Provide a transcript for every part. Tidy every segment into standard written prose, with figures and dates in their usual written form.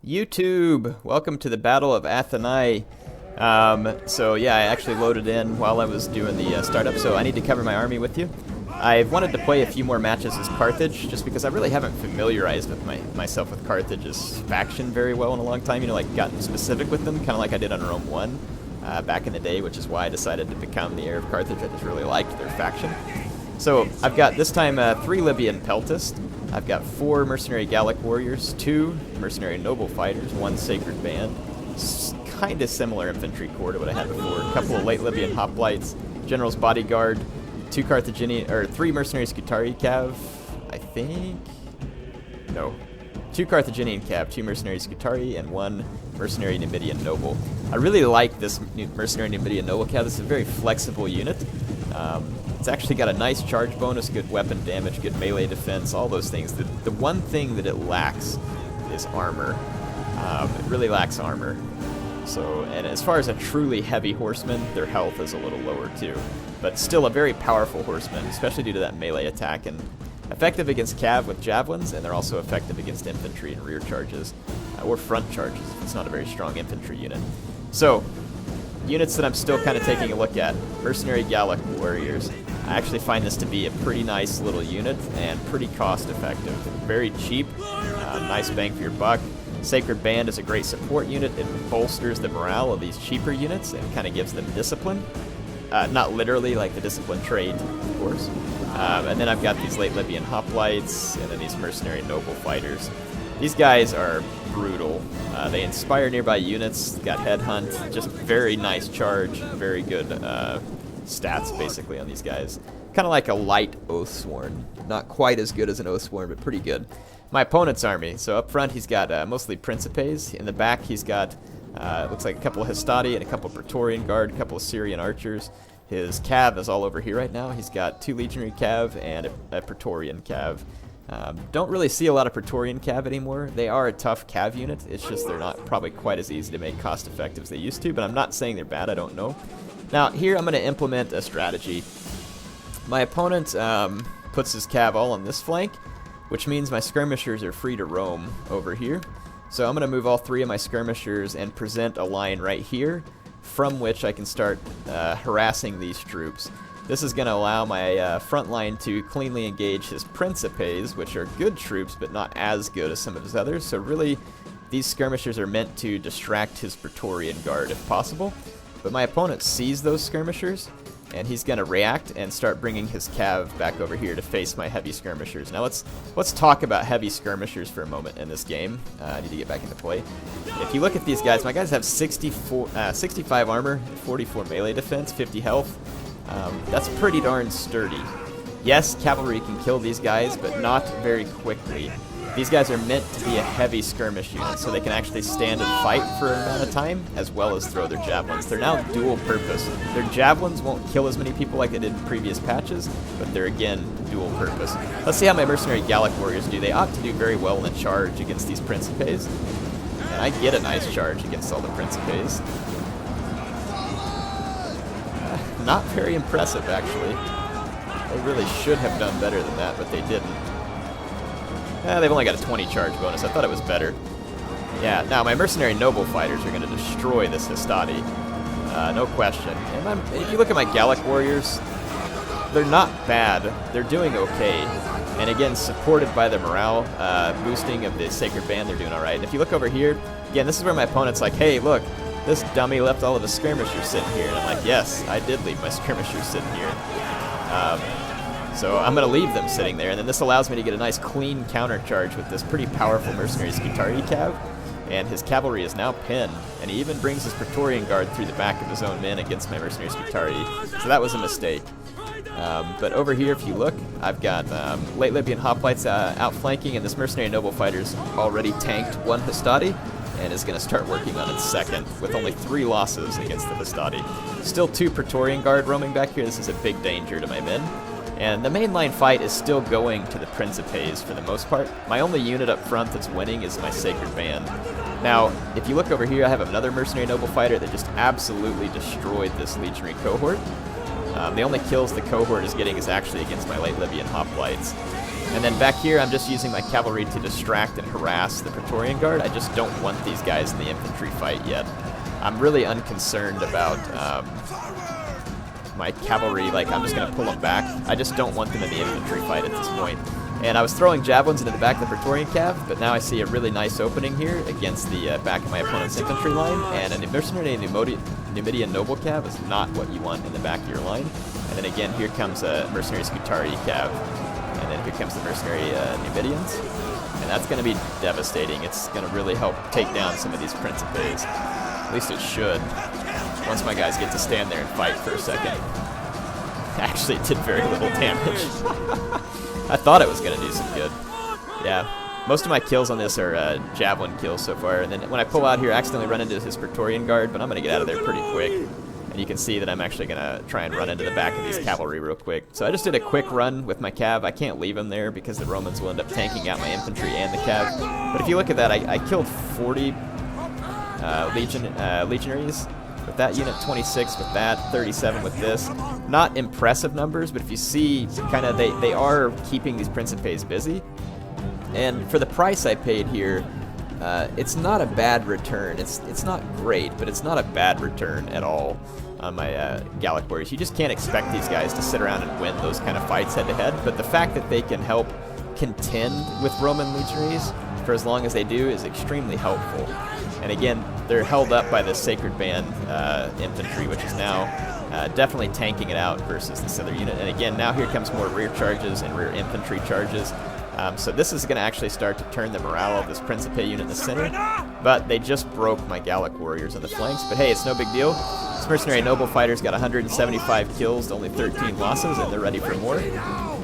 YouTube, welcome to the Battle of Athenae. So yeah, I actually loaded in while I was doing the startup, so I need to cover my army with you. I've wanted to play a few more matches as Carthage, just because I really haven't familiarized with myself with Carthage's faction very well in a long time. You know, like gotten specific with them, kind of like I did on Rome 1 back in the day, which is why I decided to become the heir of Carthage. I just really liked their faction. So I've got this time 3 Libyan Peltasts. I've got 4 mercenary Gallic warriors, 2 mercenary noble fighters, 1 sacred band. Kind of similar infantry corps to what I had before. A couple of late Libyan hoplites, general's bodyguard, 2 Carthaginian or 3 mercenary Scutari cav, I think. No, 2 Carthaginian cav, 2 mercenary Scutari, and 1 mercenary Numidian noble. I really like this mercenary Numidian noble cav. This is a very flexible unit. It's actually got a nice charge bonus, good weapon damage, good melee defense, all those things. The one thing that it lacks is armor. It really lacks armor. So, and as far as a truly heavy horseman, their health is a little lower too. But still a very powerful horseman, especially due to that melee attack, and effective against cav with javelins, and they're also effective against infantry and rear charges, or front charges if it's not a very strong infantry unit. So, units that I'm still kind of taking a look at. Mercenary Gallic warriors. I actually find this to be a pretty nice little unit and pretty cost effective. Very cheap, nice bang for your buck. Sacred Band is a great support unit. It bolsters the morale of these cheaper units and kind of gives them discipline. Not literally like the discipline trait, of course. And then I've got these late Libyan hoplites and then these mercenary noble fighters. These guys are brutal. They inspire nearby units, got headhunt, just very nice charge, very good stats basically on these guys. Kind of like a light Oathsworn. Not quite as good as an Oathsworn, but pretty good. My opponent's army. So up front he's got mostly Principes. In the back he's got, looks like a couple of Hastati and a couple of Praetorian Guard, a couple of Syrian archers. His cav is all over here right now. He's got 2 Legionary cav and a Praetorian cav. Don't really see a lot of Praetorian cav anymore. They are a tough cav unit. It's just they're not probably quite as easy to make cost effective as they used to, but I'm not saying they're bad. I don't know. Now here I'm going to implement a strategy. My opponent puts his cav all on this flank, which means my skirmishers are free to roam over here. So I'm going to move all 3 of my skirmishers and present a line right here from which I can start harassing these troops. This is going to allow my front line to cleanly engage his Principes, which are good troops but not as good as some of his others. So really, these skirmishers are meant to distract his Praetorian Guard if possible. But my opponent sees those skirmishers, and he's going to react and start bringing his cav back over here to face my heavy skirmishers. Now let's talk about heavy skirmishers for a moment in this game. I need to get back into play. If you look at these guys, my guys have 65 armor, 44 melee defense, 50 health. That's pretty darn sturdy. Yes, cavalry can kill these guys, but not very quickly. These guys are meant to be a heavy skirmish unit, so they can actually stand and fight for an amount of time, as well as throw their javelins. They're now dual purpose. Their javelins won't kill as many people like they did in previous patches, but they're, again, dual purpose. Let's see how my mercenary Gallic warriors do. They ought to do very well in a charge against these Principes. And I get a nice charge against all the Principes. Not very impressive, actually. They really should have done better than that, but they didn't. They've only got a 20 charge bonus. I thought it was better. Yeah, now my mercenary noble fighters are going to destroy this Hastati. No question. And if you look at my Gallic warriors, they're not bad. They're doing okay. And again, supported by the morale boosting of the Sacred Band, they're doing alright. And if you look over here, again, this is where my opponent's like, hey, look, this dummy left all of his skirmishers sitting here. And I'm like, yes, I did leave my skirmishers sitting here. So I'm going to leave them sitting there, and then this allows me to get a nice clean countercharge with this pretty powerful mercenary Scutari cav, and his cavalry is now pinned, and he even brings his Praetorian Guard through the back of his own men against my mercenary Scutari, so that was a mistake. But over here, if you look, I've got late Libyan hoplites outflanking, and this mercenary noble fighter's already tanked 1 Hastati, and is going to start working on its second, with only 3 losses against the Hastati. Still 2 Praetorian Guard roaming back here. This is a big danger to my men. And the mainline fight is still going to the Principes for the most part. My only unit up front that's winning is my Sacred Band. Now, if you look over here, I have another mercenary noble fighter that just absolutely destroyed this legionary cohort. The only kills the cohort is getting is actually against my late Libyan hoplites. And then back here, I'm just using my cavalry to distract and harass the Praetorian Guard. I just don't want these guys in the infantry fight yet. I'm really unconcerned about my cavalry. Like, I'm just going to pull them back. I just don't want them in the infantry fight at this point. And I was throwing javelins into the back of the Praetorian Cav, but now I see a really nice opening here against the back of my opponent's infantry line, and a mercenary Numidian noble cav is not what you want in the back of your line. And then again, here comes a mercenary Scutari cav, and then here comes the mercenary Numidians, and that's going to be devastating. It's going to really help take down some of these Principes. At least it should, once my guys get to stand there and fight for a second. Actually, it did very little damage. I thought it was going to do some good. Yeah, most of my kills on this are javelin kills so far, and then when I pull out here, I accidentally run into his Praetorian Guard, but I'm going to get out of there pretty quick. And you can see that I'm actually going to try and run into the back of these cavalry real quick. So I just did a quick run with my cav. I can't leave him there because the Romans will end up tanking out my infantry and the cav. But if you look at that, I killed 40 legionaries with that unit, 26 with that, 37 with this. Not impressive numbers, but if you see, kind of they are keeping these Principes busy. And for the price I paid here, it's not a bad return. It's not great, but it's not a bad return at all on my Gallic warriors. You just can't expect these guys to sit around and win those kind of fights head-to-head, but the fact that they can help contend with Roman legionaries for as long as they do is extremely helpful. And again, they're held up by the Sacred Band infantry, which is now definitely tanking it out versus this other unit. And again, now here comes more rear charges and rear infantry charges. So this is going to actually start to turn the morale of this Principe unit in the center. But they just broke my Gallic warriors on the flanks. But hey, it's no big deal. This mercenary noble fighter's got 175 kills, only 13 losses, and they're ready for more.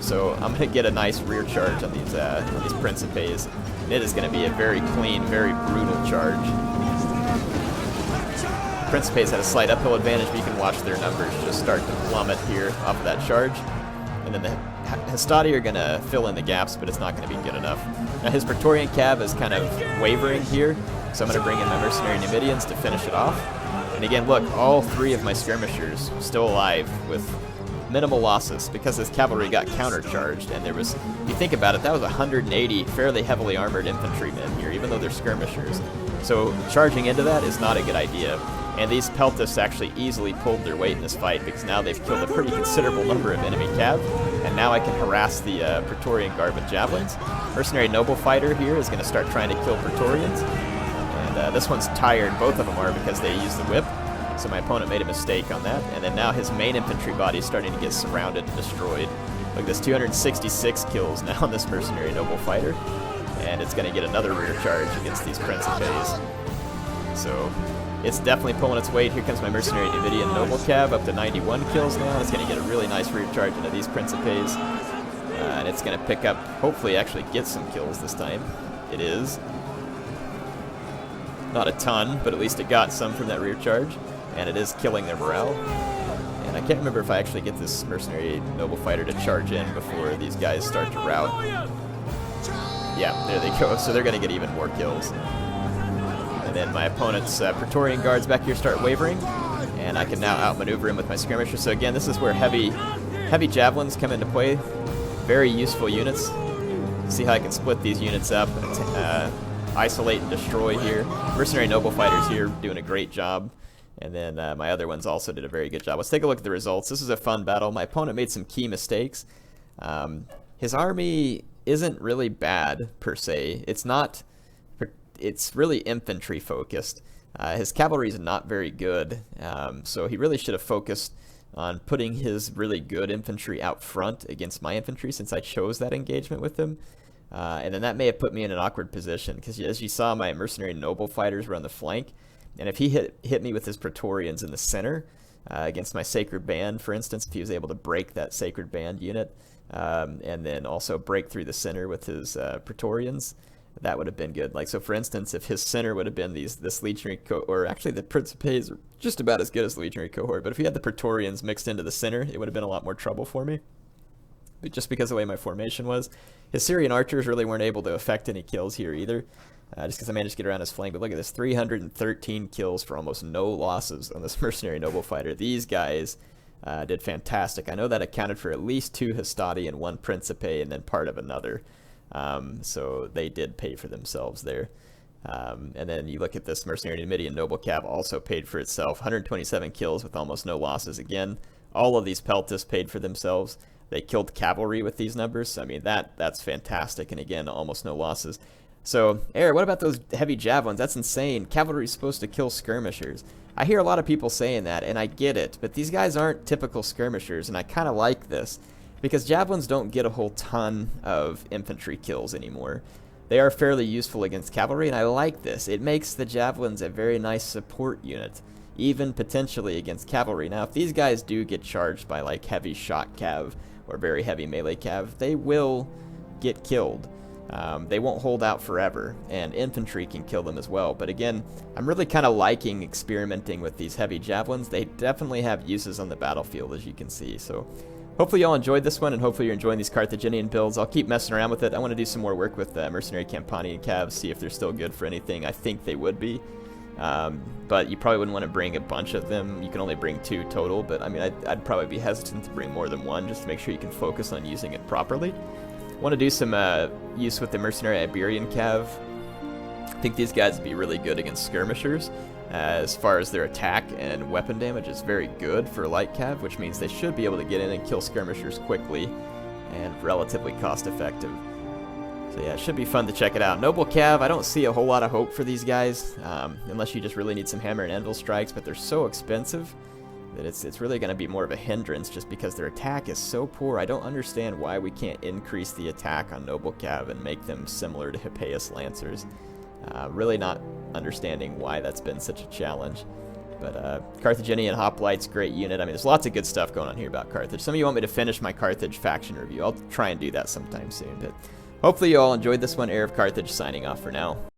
So I'm going to get a nice rear charge on these Principes. And it is going to be a very clean, very brutal charge. Principes had a slight uphill advantage, but you can watch their numbers just start to plummet here off of that charge. And then the Hastati are going to fill in the gaps, but it's not going to be good enough. Now his Praetorian Cav is kind of wavering here, so I'm going to bring in my mercenary Numidians to finish it off. And again, look, all three of my skirmishers still alive with minimal losses because this cavalry got countercharged, and there was, if you think about it, that was 180 fairly heavily armored infantrymen here, even though they're skirmishers. So charging into that is not a good idea. And these Peltists actually easily pulled their weight in this fight because now they've killed a pretty considerable number of enemy cav, and now I can harass the Praetorian Guard with javelins. Mercenary Noble Fighter here is going to start trying to kill Praetorians, and this one's tired, both of them are, because they used the whip, so my opponent made a mistake on that, and then now his main infantry body is starting to get surrounded and destroyed. Look, this 266 kills now on this Mercenary Noble Fighter, and it's going to get another rear charge against these Principes. So it's definitely pulling its weight. Here comes my mercenary Numidian Noble Cav up to 91 kills now. It's going to get a really nice rear charge into these Principes. And it's going to pick up, hopefully actually get some kills this time. It is. Not a ton, but at least it got some from that rear charge. And it is killing their morale. And I can't remember if I actually get this mercenary Noble Fighter to charge in before these guys start to rout. Yeah, there they go. So they're going to get even more kills. And then my opponent's Praetorian Guards back here start wavering, and I can now outmaneuver him with my skirmisher. So again, this is where heavy javelins come into play. Very useful units. See how I can split these units up, and isolate and destroy here. Mercenary Noble Fighters here doing a great job. And then my other ones also did a very good job. Let's take a look at the results. This is a fun battle. My opponent made some key mistakes. His army isn't really bad, per se. It's really infantry focused. His cavalry is not very good, so he really should have focused on putting his really good infantry out front against my infantry, since I chose that engagement with him. And then that may have put me in an awkward position, because as you saw, my mercenary noble fighters were on the flank, and if he hit me with his Praetorians in the center against my Sacred Band, for instance, if he was able to break that Sacred Band unit, and then also break through the center with his Praetorians, that would have been good. Like, so for instance, if his center would have been this legionary cohort, or actually the Principes are just about as good as the legionary cohort, but if he had the Praetorians mixed into the center, it would have been a lot more trouble for me. But just because of the way my formation was. His Syrian archers really weren't able to affect any kills here either, just because I managed to get around his flank. But look at this, 313 kills for almost no losses on this mercenary noble fighter. These guys did fantastic. I know that accounted for at least 2 Hastati and 1 Principe and then part of another. So they did pay for themselves there. And then you look at this Mercenary Numidian Noble Cav also paid for itself. 127 kills with almost no losses. Again, all of these Peltas paid for themselves. They killed cavalry with these numbers. So, I mean, that's fantastic. And again, almost no losses. So, Air, what about those heavy javelins? That's insane. Cavalry is supposed to kill skirmishers. I hear a lot of people saying that, and I get it. But these guys aren't typical skirmishers, and I kind of like this. Because javelins don't get a whole ton of infantry kills anymore. They are fairly useful against cavalry, and I like this. It makes the javelins a very nice support unit, even potentially against cavalry. Now, if these guys do get charged by like heavy shot cav or very heavy melee cav, they will get killed. They won't hold out forever, and infantry can kill them as well. But again, I'm really kind of liking experimenting with these heavy javelins. They definitely have uses on the battlefield, as you can see. So hopefully y'all enjoyed this one, and hopefully you're enjoying these Carthaginian builds. I'll keep messing around with it. I want to do some more work with Mercenary Campanian Cavs, see if they're still good for anything. I think they would be. But you probably wouldn't want to bring a bunch of them. You can only bring 2 total, but I mean, I'd probably be hesitant to bring more than 1 just to make sure you can focus on using it properly. Want to do some use with the Mercenary Iberian Cav. I think these guys would be really good against skirmishers. As far as their attack and weapon damage is very good for light cav, which means they should be able to get in and kill skirmishers quickly and relatively cost effective. So yeah, it should be fun to check it out. Noble cav, I don't see a whole lot of hope for these guys, unless you just really need some hammer and anvil strikes, but they're so expensive that it's really going to be more of a hindrance just because their attack is so poor. I don't understand why we can't increase the attack on Noble Cav and make them similar to Hippeus Lancers. Really not understanding why that's been such a challenge. But Carthaginian Hoplites, great unit. I mean, there's lots of good stuff going on here about Carthage. Some of you want me to finish my Carthage faction review. I'll try and do that sometime soon. But hopefully you all enjoyed this one. HeirofCarthage signing off for now.